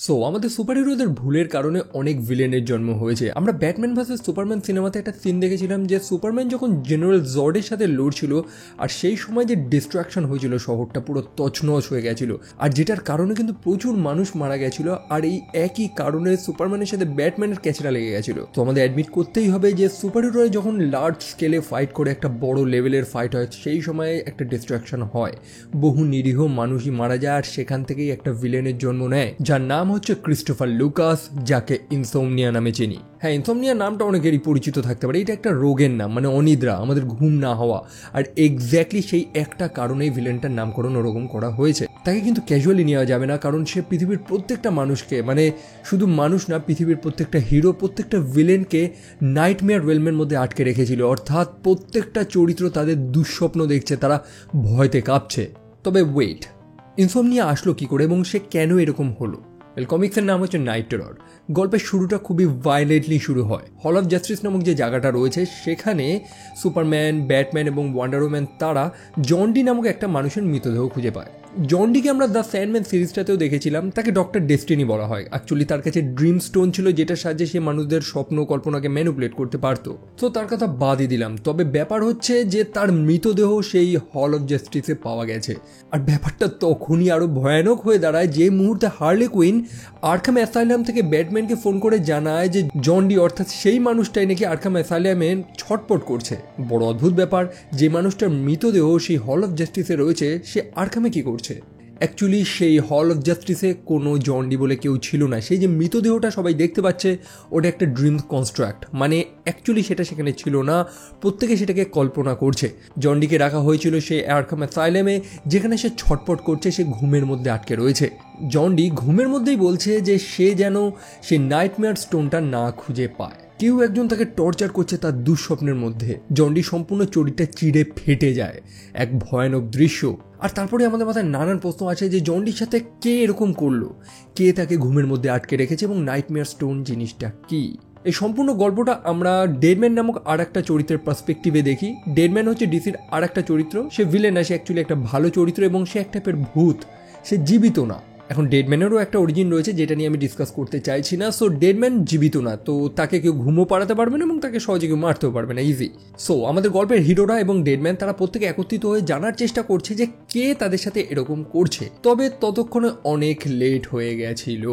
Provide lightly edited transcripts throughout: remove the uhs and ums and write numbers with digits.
So আমাদের super হিরোদের ভুলের কারণে অনেক ভিলেনের জন্ম হয়েছে। আমরা ব্যাটম্যান ভার্সেস সুপারম্যান সিনেমাতে একটা সিন দেখেছিলাম যে সুপারম্যান যখন জেনারেল জর্ডের সাথে লড়ছিল আর সেই সময় যে ডিস্ট্রাকশন হয়েছিল, শহরটা পুরো তছনছ হয়ে গেছিল, আর যেটার কারণে কিন্তু প্রচুর মানুষ মারা গেছিল। আর এই একই কারণে সুপারম্যানের সাথে ব্যাটম্যানের ক্যাচরা লেগে গেছিল। তো আমাদের অ্যাডমিট করতেই হবে যে সুপার হিরোরা যখন লার্জ স্কেলে ফাইট করে, একটা বড় লেভেলের ফাইট হয়, সেই সময় একটা ডিস্ট্রাকশন হয়, বহু নিরীহ মানুষই মারা যায়, আর সেখান থেকেই একটা ভিলেনের জন্ম নেয় যার নাম হচ্ছে ক্রিস্টোফার লুকাস, যাকে ইনসোমনিয়া নামে চিনি। হ্যাঁ, ইনসোমনিয়া নামটা অনেকেরই পরিচিত থাকতে পারে। এটা একটা রোগের নাম, মানে অনিদ্রা, আমাদের ঘুম না হওয়া। আর এক্স্যাক্টলি সেই একটা কারণেই ভিলেনটার নামকরণ ওরকম করা হয়েছে। তাকে কিন্তু ক্যাজুয়ালি নেওয়া যাবে না, কারণ সে পৃথিবীর প্রত্যেকটা মানুষকে, মানে শুধু মানুষ না, পৃথিবীর প্রত্যেকটা হিরো, প্রত্যেকটা ভিলেনকে নাইটমেয়ার রেলমের মধ্যে আটকে রেখেছিল। অর্থাৎ প্রত্যেকটা চরিত্র তাদের দুঃস্বপ্ন দেখছে, তারা ভয়তে কাঁপছে। তবে ওয়েট, ইনসোমনিয়া আসলো কি করে এবং সে কেন এরকম হলো? কমিক্সের নাম হচ্ছে নাইট টেরর। গল্পের শুরুটা খুবই ভায়োলেন্টলি শুরু হয়। হল অফ জাস্টিস নামক যে জায়গাটা রয়েছে, সেখানে সুপারম্যান, ব্যাটম্যান এবং ওয়ান্ডার ওম্যান তারা জন ডি নামক একটা মানুষের মৃতদেহ খুঁজে পায়। জন ডিকে আমরা দ্য স্যান্ডম্যান সিরিজটাতেও দেখেছিলাম। তাকে ডক্টর ডেস্টিনি বলা হয়। অ্যাকচুয়ালি তার কাছে ড্রিম স্টোন ছিল, যেটার সাহায্যে সে মানুষদের স্বপ্ন কল্পনাকে ম্যানিপুলেট করতে পারত। তো তার কথা বাদই দিলাম। তবে ব্যাপার হচ্ছে যে তার মৃতদেহ সেই হল অফ জাস্টিসে পাওয়া গেছে। আর ব্যাপারটা তখনই আরো ভয়ানক হয়ে দাঁড়ায় যে মুহূর্তে হার্লে কুইন আর্খাম অ্যাসাইলাম থেকে ব্যাটম্যানকে ফোন করে জানায় যে জন ডি, অর্থাৎ সেই মানুষটাই নাকি আর্খাম অ্যাসাইলামে ছটপট করছে। বড় অদ্ভুত ব্যাপার, যে মানুষটার মৃতদেহ সেই হল অফ জাস্টিসে রয়েছে, সে আর্খামে কি করছে? অ্যাকচুয়ালি সেই হল অফ জাস্টিসে কোনো জন ডি বলে কেউ ছিল না। সেই যে মৃতদেহটা সবাই দেখতে পাচ্ছে, ওটা একটা ড্রিম কনস্ট্রাক্ট, মানে অ্যাকচুয়ালি সেটা সেখানে ছিল না। প্রত্যেকে সেটাকে কল্পনা করছে। জন ডিকে রাখা হয়েছিল সেই আর্খাম অ্যাসাইলামে, যেখানে সে ছটপট করছে, সে ঘুমের মধ্যে আটকে রয়েছে। জন ডি ঘুমের মধ্যেই বলছে যে সে যেন সেই নাইটমেয়ার স্টোনটা না খুঁজে পায়। কেউ একজন তাকে টর্চার করছে তার দুঃস্বপ্নের মধ্যে। জন ডি সম্পূর্ণ চরিত্রটা চিড়ে ফেটে যায়। এক ভয়ানক দৃশ্য। আর তারপরে আমাদের মাথায় নানান প্রশ্ন আছে যে জন ডির সাথে কে এরকম করলো, কে তাকে ঘুমের মধ্যে আটকে রেখেছে এবং নাইটমেয়ার স্টোন জিনিসটা কি। এই সম্পূর্ণ গল্পটা আমরা ডেডম্যান নামক আর একটা চরিত্রের পার্সপেক্টিভে দেখি। ডেডম্যান হচ্ছে ডিসির আর একটা চরিত্র। সে ভিলেন না, সে অ্যাকচুয়ালি একটা ভালো চরিত্র এবং সে এক টাইপের ভূত, সে জীবিত না। এখন ডেডম্যানেরও একটা অরিজিন রয়েছে, যেটা নিয়ে আমি ডিসকাস করতে চাইছি না। সো ডেডম্যান জীবিত না, তো তাকে কেউ ঘুমও পাড়াতে পারবে না এবং তাকে সহজে কেউ মারতেও পারবে না, ইজি। সো আমাদের গল্পের হিরোরা এবং ডেডম্যান তারা প্রত্যেকে একত্রিত হয়ে জানার চেষ্টা করছে যে কে তাদের সাথে এরকম করছে। তবে ততক্ষণে অনেক লেট হয়ে গেছিল।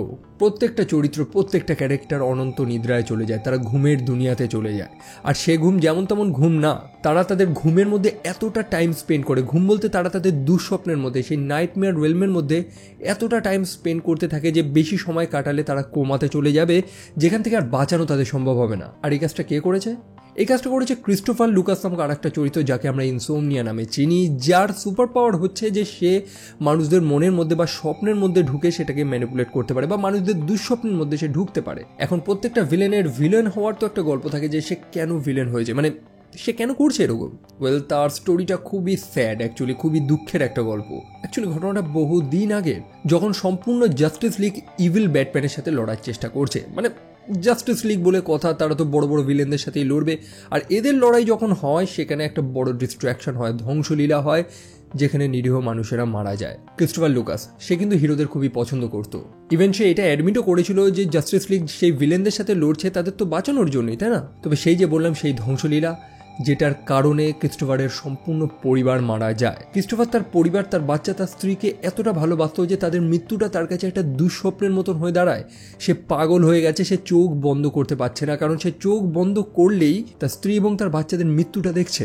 প্রত্যেকটা চরিত্র, প্রত্যেকটা ক্যারেক্টার অনন্ত নিদ্রায় চলে যায়, তারা ঘুমের দুনিয়াতে চলে যায়। আর সে ঘুম যেমন তেমন ঘুম না, তারা তাদের ঘুমের মধ্যে এতটা টাইম স্পেন্ড করে, ঘুম বলতে তারা তাদের দুঃস্বপ্নের মধ্যে, সেই নাইটমেয়ার রেলমের মধ্যে এতটা টাইম স্পেন্ড করতে থাকে যে বেশি সময় কাটালে তারা কোমাতে চলে যাবে, যেখান থেকে আর বাঁচানো তাদের সম্ভব হবে না। আর এই কাজটা কে করেছে? এই কাজটা করেছে ক্রিস্টোফার লুকাস নামক আর একটা চরিত্র, যাকে আমরা ইনসোমনিয়া নামে চিনি, যার সুপার পাওয়ার হচ্ছে যে সে মানুষদের মনের মধ্যে বা স্বপ্নের মধ্যে ঢুকে সেটাকে ম্যানিপুলেট করতে পারে, বা মানুষদের দুঃস্বপ্নের মধ্যে সে ঢুকতে পারে। এখন প্রত্যেকটা ভিলেনের ভিলেন হওয়ার তো একটা গল্প থাকে যে সে কেন ভিলেন হয়েছে, মানে সে কেন করছে এরকম। তার স্টোরিটা খুবই স্যাড, অ্যাকচুয়ালি খুবই দুঃখের একটা গল্প। অ্যাকচুয়ালি ঘটনাটা বহু দিন আগে, যখন সম্পূর্ণ জাস্টিস লিগ ইভিল ব্যাটম্যানের সাথে লড়ার চেষ্টা করছে। মানে জাস্টিস লিগ বলে কথা, তারা তো বড় বড় ভিলেনদের সাথেই লড়বে। আর এদের লড়াই যখন হয়, সেখানে একটা বড় ডিস্ট্র্যাকশন হয়, ধ্বংসলীলা হয়, যেখানে নিরীহ মানুষেরা মারা যায়। ক্রিস্টোফার লুকাস সে কিন্তু হিরোদের খুবই পছন্দ করত। ইভেন সে এটা অ্যাডমিটও করেছিল যে জাস্টিস লিগ সেই ভিলেনদের সাথে লড়ছে তাদের তো বাঁচানোর জন্যই, তাই না? তবে সেই যে বললাম, সেই ধ্বংসলীলা, যেটার কারণে ক্রিস্টোফারের সম্পূর্ণ পরিবার মারা যায়। ক্রিস্টোফার তার পরিবার, তার বাচ্চা, তার স্ত্রীকে এতটা ভালোবাসত যে তাদের মৃত্যুটা তার কাছে একটা দুঃস্বপ্নের মতন হয়ে দাঁড়ায়। সে পাগল হয়ে গেছে, সে চোখ বন্ধ করতে পারছে না, কারণ সে চোখ বন্ধ করলেই তার স্ত্রী এবং তার বাচ্চাদের মৃত্যুটা দেখছে।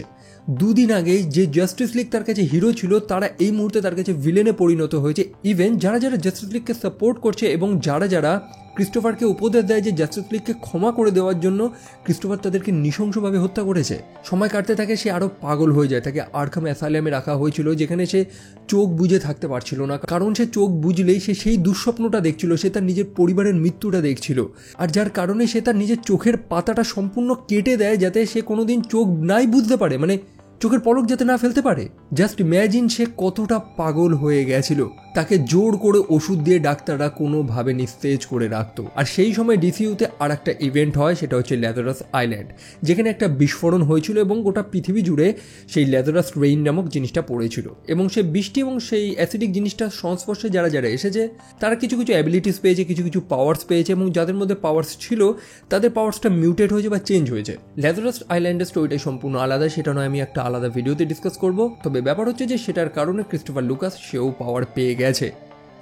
দুদিন আগে যে জাস্টিস লিগ তার কাছে হিরো ছিল, তারা এই মুহূর্তে তার কাছে ভিলেনে পরিণত হয়েছে। ইভেন যারা যারা জাস্টিস লিগকে সাপোর্ট করছে এবং যারা যারা ক্রিস্টোফারকে উপদেশ দেয় যে জাস্টিস লিগকে ক্ষমা করে দেওয়ার জন্য, ক্রিস্টোফার তাদেরকে নৃশংসভাবে হত্যা করেছে। সময় কাটতে থাকে, সে আরও পাগল হয়ে যায়। তাকে আর্খাম অ্যাসাইলামে রাখা হয়েছিল, যেখানে সে চোখ বুজে থাকতে পারছিল না, কারণ সে চোখ বুঝলেই সে সেই দুঃস্বপ্নটা দেখছিল, সে তার নিজের পরিবারের মৃত্যুটা দেখছিল। আর যার কারণে সে তার নিজের চোখের পাতাটা সম্পূর্ণ কেটে দেয়, যাতে সে কোনোদিন চোখ নাই বুঝতে পারে, মানে চোখের পলক যাতে না ফেলতে পারে। জাস্ট ইম্যাজিন সে কতটা পাগল হয়ে গেছিল। তাকে জোর করে ওষুধ দিয়ে ডাক্তাররা কোনোভাবে নিস্তেজ করে রাখতো। আর সেই সময় ডিসিইউতে আর একটা ইভেন্ট হয়, সেটা হচ্ছে ল্যাজারাস আইল্যান্ড, যেখানে একটা বিস্ফোরণ হয়েছিল এবং গোটা পৃথিবী জুড়ে সেই ল্যাজারাস রেইন নামক জিনিসটা পড়েছিল। এবং সেই বৃষ্টি এবং সেই অ্যাসিডিক জিনিসটার সংস্পর্শে যারা যারা এসেছে তারা কিছু কিছু অ্যাবিলিটিস পেয়েছে, কিছু কিছু পাওয়ার্স পেয়েছে, এবং যাদের মধ্যে পাওয়ার্স ছিল তাদের পাওয়ার্সটা মিউটেট হয়েছে বা চেঞ্জ হয়েছে। ল্যাজারাস আইল্যান্ডের স্টোরিটাই সম্পূর্ণ আলাদা, সেটা নয় আমি একটা আলাদা ভিডিওতে ডিসকাস করব। তবে ব্যাপার হচ্ছে যে সেটার কারণে ক্রিস্টোফার লুকাস সেও পাওয়ার পেয়ে গেছে।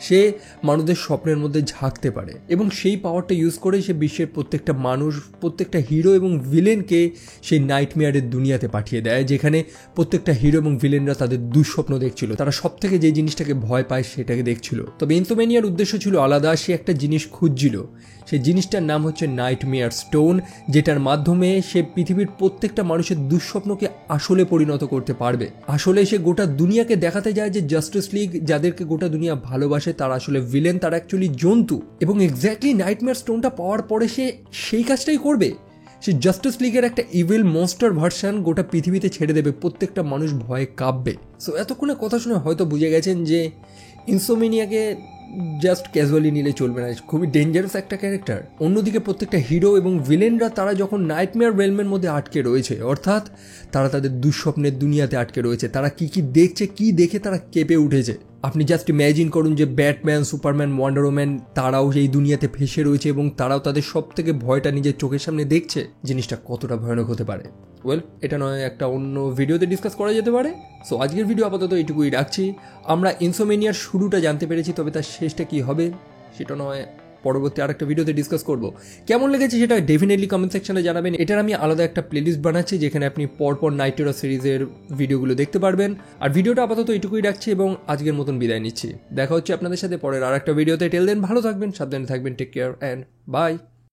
সে মানুষদের স্বপ্নের মধ্যে ঝাঁকতে পারে এবং সেই পাওয়ারটা ইউজ করে সে বিশ্বের প্রত্যেকটা মানুষ, প্রত্যেকটা হিরো এবং ভিলেনকে সেই নাইটমেয়ারের দুনিয়াতে পাঠিয়ে দেয়, যেখানে প্রত্যেকটা হিরো এবং ভিলেনরা তাদের দুঃস্বপ্ন দেখছিল। তারা সব থেকে যে জিনিসটাকে ভয় পায় সেটাকে দেখছিল। তবে ইনসোমেনিয়ার উদ্দেশ্য ছিল আলাদা। সে একটা জিনিস খুঁজছিল, সেই জিনিসটার নাম হচ্ছে নাইটমেয়ার স্টোন, যেটার মাধ্যমে সে পৃথিবীর প্রত্যেকটা মানুষের দুঃস্বপ্নকে আসলে পরিণত করতে পারবে। আসলে সে গোটা দুনিয়াকে দেখাতে যায় যে জাস্টিস লিগ, যাদেরকে গোটা দুনিয়া ভালোবাসে, তারা আসলে ভিলেন, তারা অ্যাকচুয়ালি জন্তু। এবং এক্স্যাক্টলি নাইটমেয়ার স্টোনটা পাওয়ার পরে সে সেই কাজটাই করবে। সে জাস্টিস লিগের একটা ইভিল মনস্টার ভার্সন গোটা পৃথিবীতে ছেড়ে দেবে, প্রত্যেকটা মানুষ ভয়ে কাঁপবে। সো এতক্ষণে কথা শুনে হয়তো বুঝে গেছেন যে ইনসোমেনিয়াকে জাস্ট ক্যাজুয়ালি নিলে চলবে না, খুবই ডেঞ্জারাস একটা ক্যারেক্টার। অন্যদিকে প্রত্যেকটা হিরো এবং ভিলেনরা তারা যখন নাইটমেয়ার রেলমের মধ্যে আটকে রয়েছে, অর্থাৎ তারা তাদের দুঃস্বপ্নের দুনিয়াতে আটকে রয়েছে, তারা কি কি দেখছে, কি দেখে তারা কেঁপে উঠেছে। আপনি জাস্ট ইম্যাজিন করুন যে ব্যাটম্যান, সুপারম্যান, ওয়ান্ডার ওম্যান তারাও এই দুনিয়াতে ফেসে রয়েছে এবং তারাও তাদের সব থেকে ভয়টা নিজের চোখের সামনে দেখছে। জিনিসটা কতটা ভয়ানক হতে পারে। ওয়েল, এটা নয় একটা অন্য ভিডিওতে ডিসকাস করা যেতে পারে। সো আজকের ভিডিও আপাতত এইটুকুই রাখছি। আমরা ইনসোমেনিয়ার শুরুটা জানতে পেরেছি, তবে তার শেষটা কি হবে সেটা নয় পরবর্তী আরেকটা ভিডিওতে ডিসকাস করব। কেমন লেগেছে সেটা ডেফিনেটলি কমেন্ট সেকশনে জানাবেন। এটার আমি আলাদা একটা প্লেলিস্ট বানাচ্ছি, যেখানে আপনি পরপর নাইট টেরর সিরিজের ভিডিওগুলো দেখতে পারবেন। আর ভিডিওটা আপাতত এইটুকুই রাখছি এবং আজকের মতন বিদায় নিচ্ছি। দেখা হচ্ছে আপনাদের সাথে পরের আর একটা ভিডিওতে। টেল দেন ভালো থাকবেন, সাবধানে থাকবেন, টেক কেয়ার অ্যান্ড বাই।